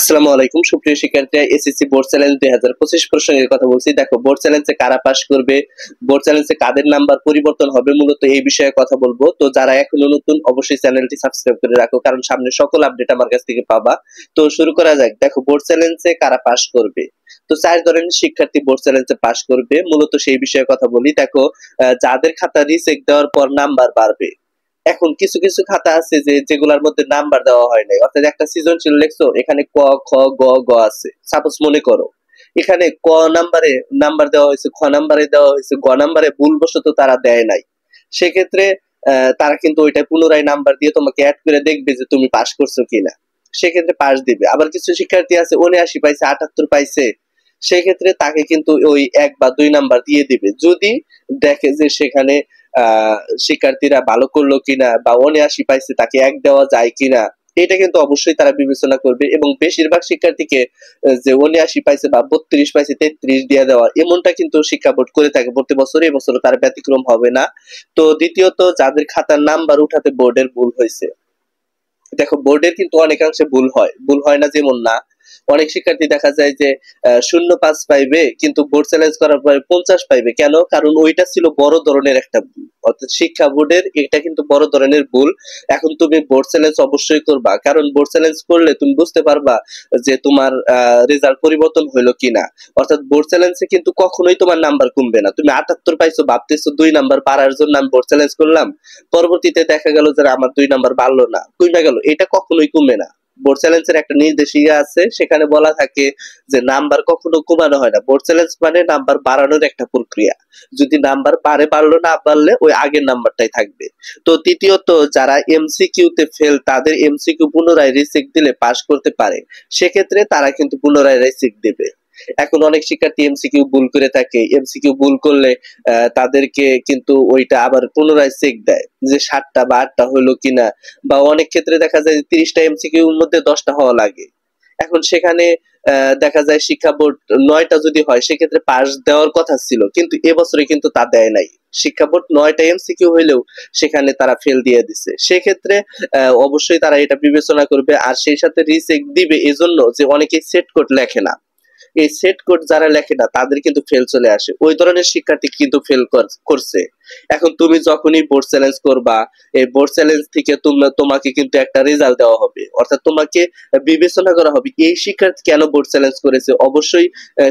আসসালামু আলাইকুম সুপ্রিয় শিক্ষার্থীরা, এসএসসি বোর্ড চ্যালেঞ্জ 2025 প্রসঙ্গে কথা বলছি। দেখো, বোর্ড চ্যালেঞ্জে কারা পাস করবে, বোর্ড চ্যালেঞ্জে কাদের নাম্বার পরিবর্তন হবে, মূলত এই বিষয়ে কথা বলবো। তো যারা এখনো নতুন, অবশ্যই চ্যানেলটি সাবস্ক্রাইব করে রাখো, কারণ সামনে সকল আপডেট আমার কাছ থেকে পাবা। তো শুরু করা যাক। দেখো, বোর্ড চ্যালেঞ্জে কারা পাস করবে। তো 4 ধরনের শিক্ষার্থী বোর্ড চ্যালেঞ্জে পাস করবে, মূলত সেই বিষয়ে কথা বলি। দেখো, যাদের খাতা রিচেক দেওয়ার পর নাম্বার বাড়বে। এখন কিছু কিছু খাতা আছে যেগুলোর মধ্যে নাম্বার দেওয়া হয় নাই, অর্থাৎ একটা সৃজনশীল লিখছো, এখানে ক খ গ গ আছে। সাপোজ মনে করো এখানে ক নাম্বারে নাম্বার দেওয়া হয়েছে, খ নাম্বারে দেওয়া হয়েছে, গ নাম্বারে ভুলবশত তারা দেয় নাই। সেক্ষেত্রে তারা কিন্তু ওইটা পুনরায় নাম্বার দিয়ে তোমাকে অ্যাড করে দেখবে যে তুমি পাস করছো কিনা, সেক্ষেত্রে পাস দিবে। আবার কিছু শিক্ষার্থী আছে 79 পাইছে, 78 পাইছে, সেক্ষেত্রে তাকে কিন্তু ওই 1 বা 2 নাম্বার দিয়ে দিবে, যদি দেখে যে সেখানে শিক্ষার্থীরা ভালো করলো কিনা বা 79 পাইছে তাকে 1 দেওয়া যায় কিনা। এটা কিন্তু অবশ্যই তারা বিবেচনা করবে, এবং বেশিরভাগ শিক্ষার্থীকে যে 79 পাইছে বা 32 পাইছে 33 দিয়ে দেওয়া, এমনটা কিন্তু শিক্ষা বোর্ড করে থাকে প্রতি বছর। এবছর তার ব্যতিক্রম হবে না। তো দ্বিতীয়ত, যাদের খাতার নাম্বার উঠাতে বোর্ডের ভুল হয়েছে। দেখো, বোর্ডের কিন্তু অনেকাংশে ভুল হয় না যেমন না। অনেক শিক্ষার্থী দেখা যায় যে 0.5 পাইবে, কিন্তু বোর্ড চ্যালেঞ্জ করার পরে 50 পাইবে। কেন? কারণ ওইটা ছিল বড় ধরনের একটা ভুল, অর্থাৎ শিক্ষা বোর্ডের এটা কিন্তু বড় ধরনের ভুল। এখন তুমি বোর্ড চ্যালেঞ্জ অবশ্যই করবা, কারণ বোর্ড চ্যালেঞ্জ করলে তুমি বুঝতে পারবা যে তোমার রেজাল্ট পরিবর্তন হলো কিনা। অর্থাৎ বোর্ড চ্যালেঞ্জে কিন্তু কখনোই তোমার নাম্বার কমবে না। তুমি 78 পাইছো, ভাবতেছো 2 নাম্বার বাড়ার জন্য আমি বোর্ড চ্যালেঞ্জ করলাম, পরবর্তীতে দেখা গেল যে আমার 2 নাম্বার বাড়লো না, কমে গেল। এটা কখনোই কমবে না। বোর্ড চ্যালেঞ্জের একটা নির্দেশিকা আছে, সেখানে বলা থাকে যে নাম্বার কখনো কমানো হয় না। বোর্ড চ্যালেঞ্জ মানে নাম্বার বাড়ানোর একটা প্রক্রিয়া। যদি নাম্বার বাড়লো না বাড়লে ওই আগের নাম্বারটাই থাকবে। তো তৃতীয়ত, যারা এমসিকিউ তে ফেল, তাদের এমসিকিউ পুনরায় রিচেক দিলে পাস করতে পারে। সেক্ষেত্রে তারা কিন্তু পুনরায় রিচেক দেবে। এখন অনেক শিক্ষার্থী এমসিকিউ ভুল করে থাকে, এমসিকিউ ভুল করলে তাদেরকে কিন্তু ওইটা আবার পুনরায় চেক দেয় যে 7টা বা 8টা হলো কিনা। বা অনেক ক্ষেত্রে দেখা যায় 30টা এমসিকিউ এর মধ্যে 10টা হওয়া লাগে। এখন সেখানে দেখা যায় শিক্ষা বোর্ড 9টা যদি হয়, সেক্ষেত্রে পাস দেওয়ার কথা ছিল, কিন্তু এবছরে কিন্তু তা দেয় নাই। শিক্ষা বোর্ড 9টা এমসিকিউ হইলেও সেখানে তারা ফেল দিয়ে দিছে। সেক্ষেত্রে অবশ্যই তারা এটা বিবেচনা করবে, আর সেই সাথে রিচেক দিবে। এজন্য যে অনেকেই সেট কোড লেখে না, এই সেট কোড যারা লেখে না তাদের কিন্তু ফেল চলে আসে, ওই ধরনের শিক্ষার্থী কিন্তু ফেল করছে। এখন তুমি যখনই বোর্ড চ্যালেঞ্জ করবা, এই বোর্ড চ্যালেঞ্জ থেকে তোমাকে কিন্তু একটা রেজাল্ট দেওয়া হবে, অর্থাৎ তোমাকে বিবেচনা করা হবে এই শিক্ষার্থী কেন বোর্ড চ্যালেঞ্জ করেছে। অবশ্যই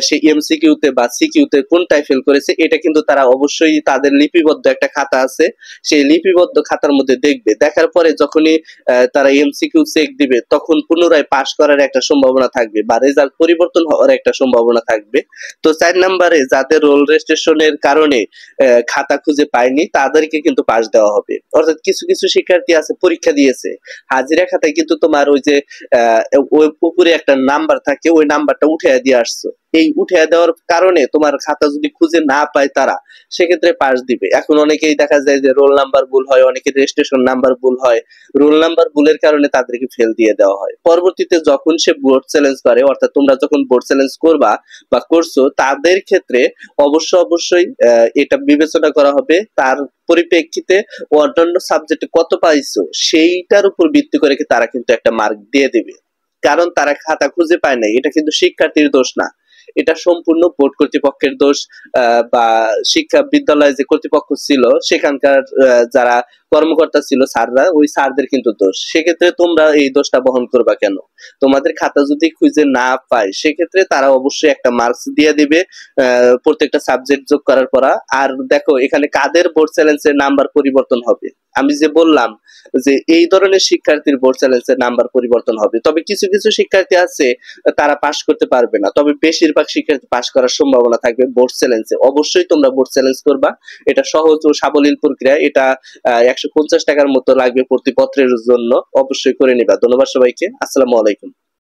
সে এমসিকিউ তে বা সিকিউ তে কোনটায় ফেল করেছে, এটা কিন্তু তারা অবশ্যই তাদের লিপিবদ্ধ একটা খাতা আছে, সেই লিপিবদ্ধ খাতার মধ্যে দেখবে। দেখার পরে যখনই তারা এমসিকিউ চেক দিবে, তখন পুনরায় পাস করার একটা সম্ভাবনা থাকবে বা রেজাল্ট পরিবর্তন হওয়ার একটা সম্ভাবনা থাকবে। তো 4 নম্বরে, যাদের রোল রেজিস্ট্রেশনের কারণে খাতা খুঁজে পায়নি, তাদেরকে কিন্তু পাস দেওয়া হবে। অর্থাৎ কিছু কিছু শিক্ষার্থী আছে পরীক্ষা দিয়েছে, হাজিরা খাতায় কিন্তু তোমার ওই যে ওই উপরে একটা নাম্বার থাকে, ওই নাম্বারটা উঠে দিয়ে আসছো। এই উঠে দেওয়ার কারণে তোমার খাতা যদি খুঁজে না পায় তারা, সেক্ষেত্রে পাস দিবে। এখন অনেকেই দেখা যায় যে রোল নাম্বার ভুল হয়, অনেকের রেজিস্ট্রেশন নাম্বার ভুল হয়, রোল নাম্বার ভুলের কারণে তাদেরকে ফেল দিয়ে দেওয়া হয়। পরবর্তীতে যখন সে বোর্ড চ্যালেঞ্জ করে, অর্থাৎ তোমরা যখন বোর্ড চ্যালেঞ্জ করবা বা করছো, তাদের ক্ষেত্রে অবশ্যই এটা বিবেচনা করা হবে তার পরিপ্রেক্ষিতে অন্যান্য সাবজেক্টে কত পাইছো সেইটার উপর ভিত্তি করে তারা কিন্তু একটা মার্ক দিয়ে দিবে। কারণ তারা খাতা খুঁজে পায় না, এটা কিন্তু শিক্ষার্থীর দোষ না, এটা সম্পূর্ণ বোর্ড কর্তৃপক্ষের দোষ। বা শিক্ষা বিদ্যালয়ে যে কর্তৃপক্ষ ছিল, সেখানকার যারা কর্মকর্তা ছিল, স্যাররা, ওই স্যারদের কিন্তু দোষ। সেক্ষেত্রে তোমরা এই দোষটা বহন করবা কেন? তোমাদের খাতা যদি খুঁজে না পায়, সেক্ষেত্রে তারা অবশ্যই একটা মার্কস দিয়ে দিবে প্রত্যেকটা সাবজেক্ট যোগ করার পর। আর দেখো, এখানে কাদের বোর্ড চ্যালেঞ্জের নাম্বার পরিবর্তন হবে, আমি যে বললাম যে এই ধরনের শিক্ষার্থীর বোর্ড চ্যালেঞ্জের নাম্বার পরিবর্তন হবে। তবে কিছু কিছু শিক্ষার্থী আছে তারা পাস করতে পারবে না, তবে বেশিরভাগ শিক্ষার্থী পাস করার সম্ভাবনা থাকবে বোর্ড চ্যালেঞ্জে। অবশ্যই তোমরা বোর্ড চ্যালেঞ্জ করবা, এটা সহজ ও সাবলীল প্রক্রিয়া। এটা 150 টাকার মতো লাগবে প্রতি পত্রের জন্য, অবশ্যই করে নিবা। ধন্যবাদ সবাইকে, আসসালামু আলাইকুম।